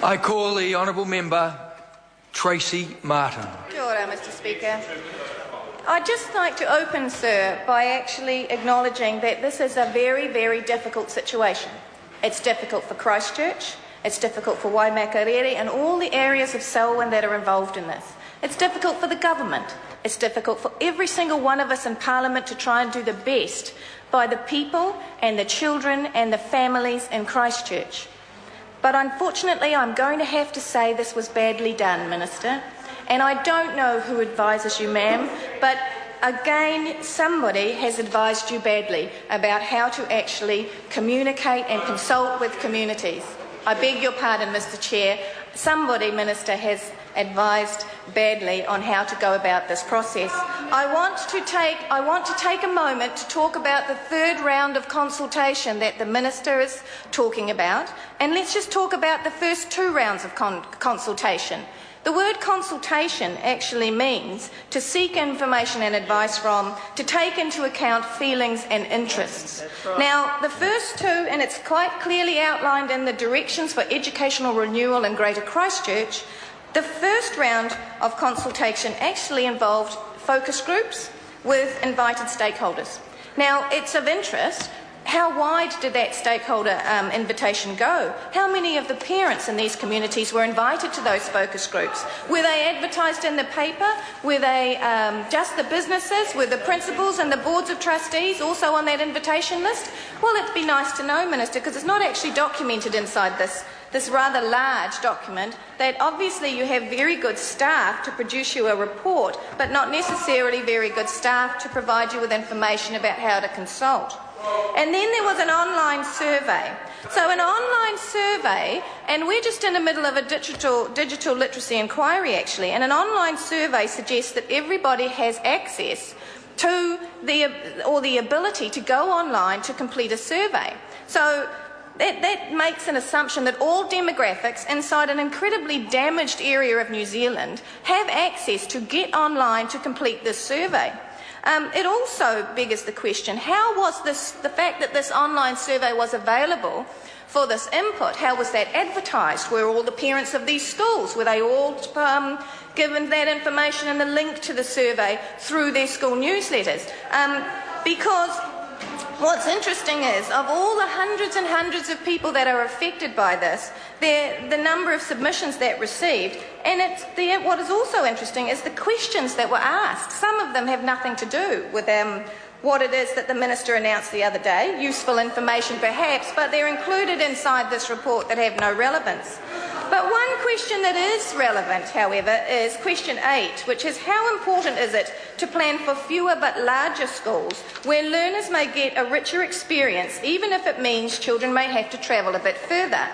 I call the honourable member Tracy Martin. Kia ora, Mr Speaker. I'd just like to open, sir, by actually acknowledging that this is a very, very difficult situation. It's difficult for Christchurch, it's difficult for Waimakariri and all the areas of Selwyn that are involved in this. It's difficult for the government. It's difficult for every single one of us in Parliament to try and do the best by the people and the children and the families in Christchurch. But unfortunately, I'm going to have to say this was badly done, Minister. And I don't know who advises you, ma'am, but again, somebody has advised you badly about how to actually communicate and consult with communities. I beg your pardon, Mr Chair. Somebody, Minister, has advised badly on how to go about this process. I want to take a moment to talk about the third round of consultation that the Minister is talking about, and let's just talk about the first two rounds of consultation. The word consultation actually means to seek information and advice from, to take into account feelings and interests. Right. Now, the first two, and it's quite clearly outlined in the directions for educational renewal in Greater Christchurch, the first round of consultation actually involved focus groups with invited stakeholders. Now, it's of interest. How wide did that stakeholder invitation go? How many of the parents in these communities were invited to those focus groups? Were they advertised in the paper? Were they just the businesses? Were the principals and the boards of trustees also on that invitation list? Well, it'd be nice to know, Minister, because it's not actually documented inside this rather large document, that obviously you have very good staff to produce you a report, but not necessarily very good staff to provide you with information about how to consult. And then there was an online survey. So an online survey, and we're just in the middle of a digital literacy inquiry actually, and an online survey suggests that everybody has access to the ability to go online to complete a survey. So that makes an assumption that all demographics inside an incredibly damaged area of New Zealand have access to get online to complete this survey. It also beggars the question, how was the fact that this online survey was available for this input, how was that advertised? Were all the parents of these schools, were they all given that information and the link to the survey through their school newsletters? Because what's interesting is, of all the hundreds and hundreds of people that are affected by this, the number of submissions that received, and what is also interesting is the questions that were asked. Some of them have nothing to do with what it is that the Minister announced the other day, useful information perhaps, but they're included inside this report that have no relevance. But one question that is relevant, however, is question 8, which is how important is it to plan for fewer but larger schools where learners may get a richer experience, even if it means children may have to travel a bit further.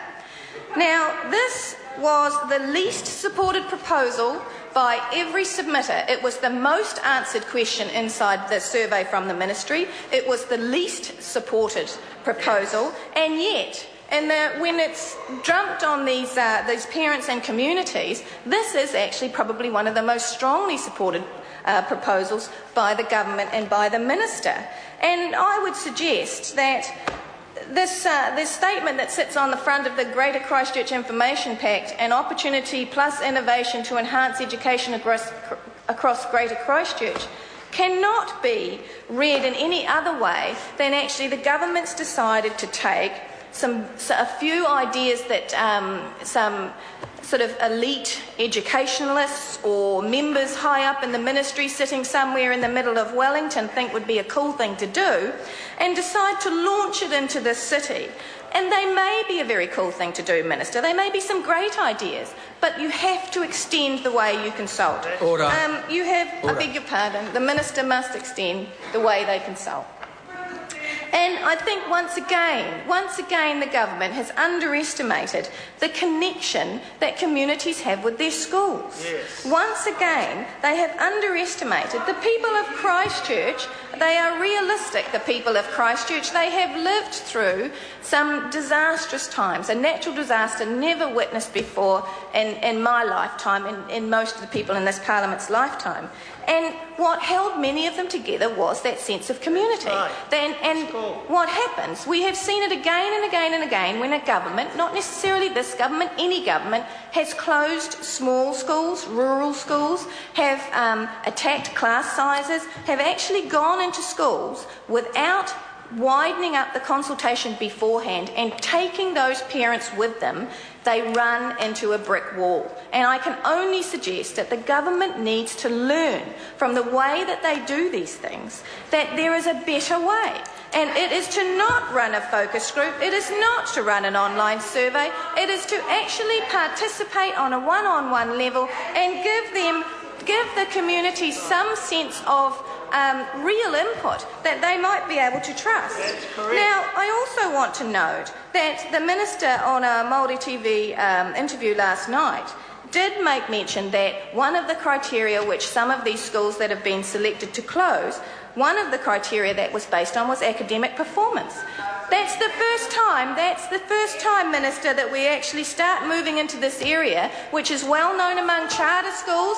Now, this was the least supported proposal by every submitter. It was the most answered question inside the survey from the Ministry. It was the least supported proposal, and yet, when it's dumped on these parents and communities, this is actually probably one of the most strongly supported proposals by the government and by the Minister. And I would suggest that this statement that sits on the front of the Greater Christchurch Information Pact, an opportunity plus innovation to enhance education across Greater Christchurch, cannot be read in any other way than actually the government's decided to take a few ideas that some sort of elite educationalists or members high up in the Ministry sitting somewhere in the middle of Wellington think would be a cool thing to do, and decide to launch it into this city. And they may be a very cool thing to do, Minister. They may be some great ideas, but you have to extend the way you consult. Order. I beg your pardon, the Minister must extend the way they consult. And I think once again the government has underestimated the connection that communities have with their schools. Yes. Once again, they have underestimated the people of Christchurch. They are realistic, the people of Christchurch. They have lived through some disastrous times, a natural disaster never witnessed before in my lifetime, in most of the people in this Parliament's lifetime. And what held many of them together was that sense of community. Right. And what happens, we have seen it again and again and again when a government, not necessarily this government, any government, has closed small schools, rural schools, have attacked class sizes, have actually gone into schools without widening up the consultation beforehand and taking those parents with them. They run into a brick wall. And I can only suggest that the government needs to learn from the way that they do these things, that there is a better way. And it is to not run a focus group, it is not to run an online survey, it is to actually participate on a one-on-one level and give the community some sense of real input that they might be able to trust. Now, I also want to note that the Minister on a Māori TV interview last night did make mention that one of the criteria which some of these schools that have been selected to close, one of the criteria that was based on was academic performance. That's the first time, Minister, that we actually start moving into this area, which is well known among charter schools,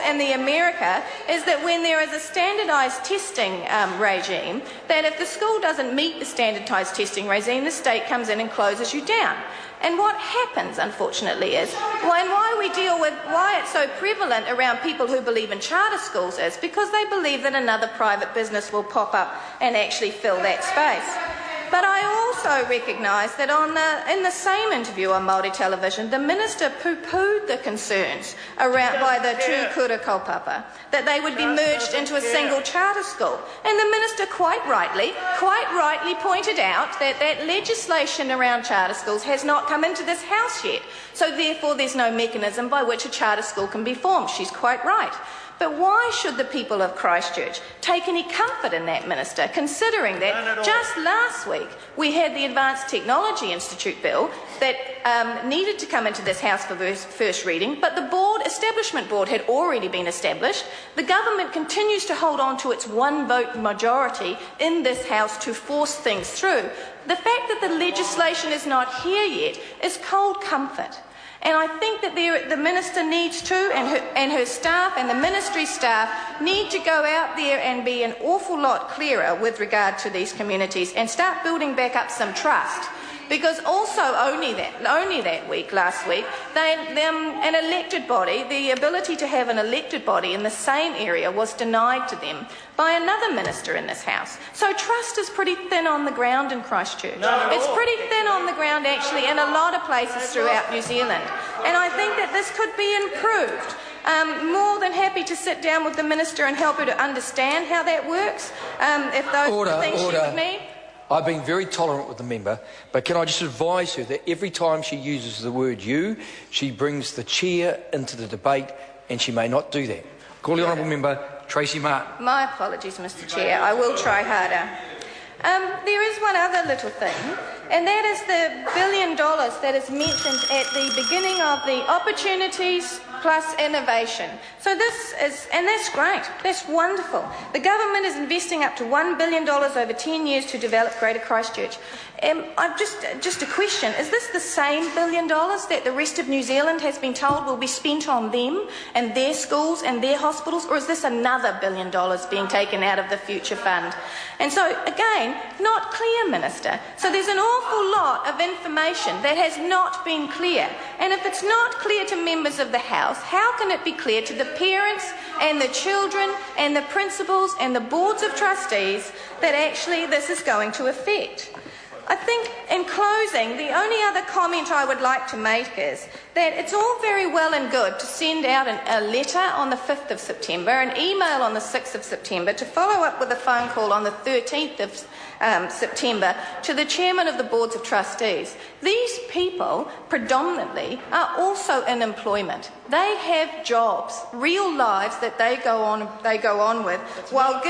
in the America, is that when there is a standardised testing regime, that if the school doesn't meet the standardised testing regime, the state comes in and closes you down. And what happens, unfortunately, is why we deal with why it's so prevalent around people who believe in charter schools is because they believe that another private business will pop up and actually fill that space. But I also recognise that in the same interview on Māori television, the Minister poo-pooed the concerns by the two kura kaupapa that they would be merged into a single charter school. And the Minister quite rightly pointed out that that legislation around charter schools has not come into this House yet. So therefore there's no mechanism by which a charter school can be formed. She's quite right. But why should the people of Christchurch take any comfort in that, Minister, considering that just last week we had the Advanced Technology Institute bill that needed to come into this House for first reading, but the establishment board had already been established. The government continues to hold on to its one-vote majority in this House to force things through. The fact that the legislation is not here yet is cold comfort. And I think that the Minister needs to, and her staff and the ministry staff need to go out there and be an awful lot clearer with regard to these communities and start building back up some trust. Because also only that week, last week, an elected body, the ability to have an elected body in the same area was denied to them by another minister in this House. So trust is pretty thin on the ground in Christchurch. It's pretty thin on the ground actually in a lot of places throughout New Zealand. And I think that this could be improved. More than happy to sit down with the Minister and help her to understand how that works, if those are the things she would need. I've been very tolerant with the member, but can I just advise her that every time she uses the word you, she brings the chair into the debate, and she may not do that. Call the Honourable Member Tracy Martin. My apologies, Mr. Chair. I will try harder. There is one other little thing, and that is the $1 billion that is mentioned at the beginning of the opportunities plus innovation. So and that's great, that's wonderful. The government is investing up to $1 billion over 10 years to develop Greater Christchurch. Just a question, is this the same $1 billion that the rest of New Zealand has been told will be spent on them and their schools and their hospitals, or is this another $1 billion being taken out of the Future Fund? And so, again, not clear, Minister. So there's an awful lot of information that has not been clear. And if it's not clear to members of the House, how can it be clear to the parents and the children and the principals and the boards of trustees that actually this is going to affect? I think, in closing, the only other comment I would like to make is that it's all very well and good to send out a letter on the 5th of September, an email on the 6th of September, to follow up with a phone call on the 13th of September to the chairman of the boards of trustees. These people, predominantly, are also in employment. They have jobs, real lives that they go on with, while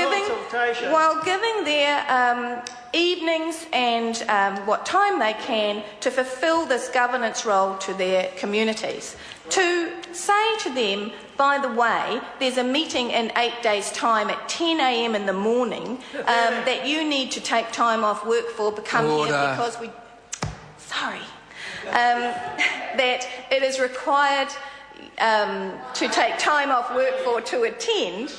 giving their evenings and what time they can to fulfil this governance role to their communities. To say to them, by the way, there's a meeting in 8 days' time at 10 a.m. in the morning that you need to take time off work for, become here because we... Sorry. That it is required to take time off work for to attend...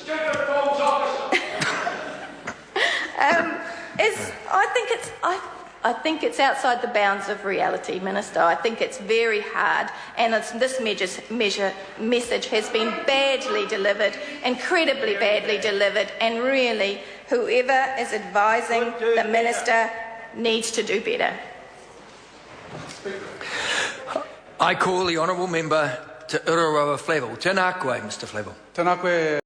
I think it's outside the bounds of reality, Minister. I think it's very hard, and this message has been badly delivered, incredibly badly delivered, and really, whoever is advising the Minister needs to do better. I call the honourable member to Uraroa Flavel. Tēnā koe, Mr Flavel. Tēnā koe.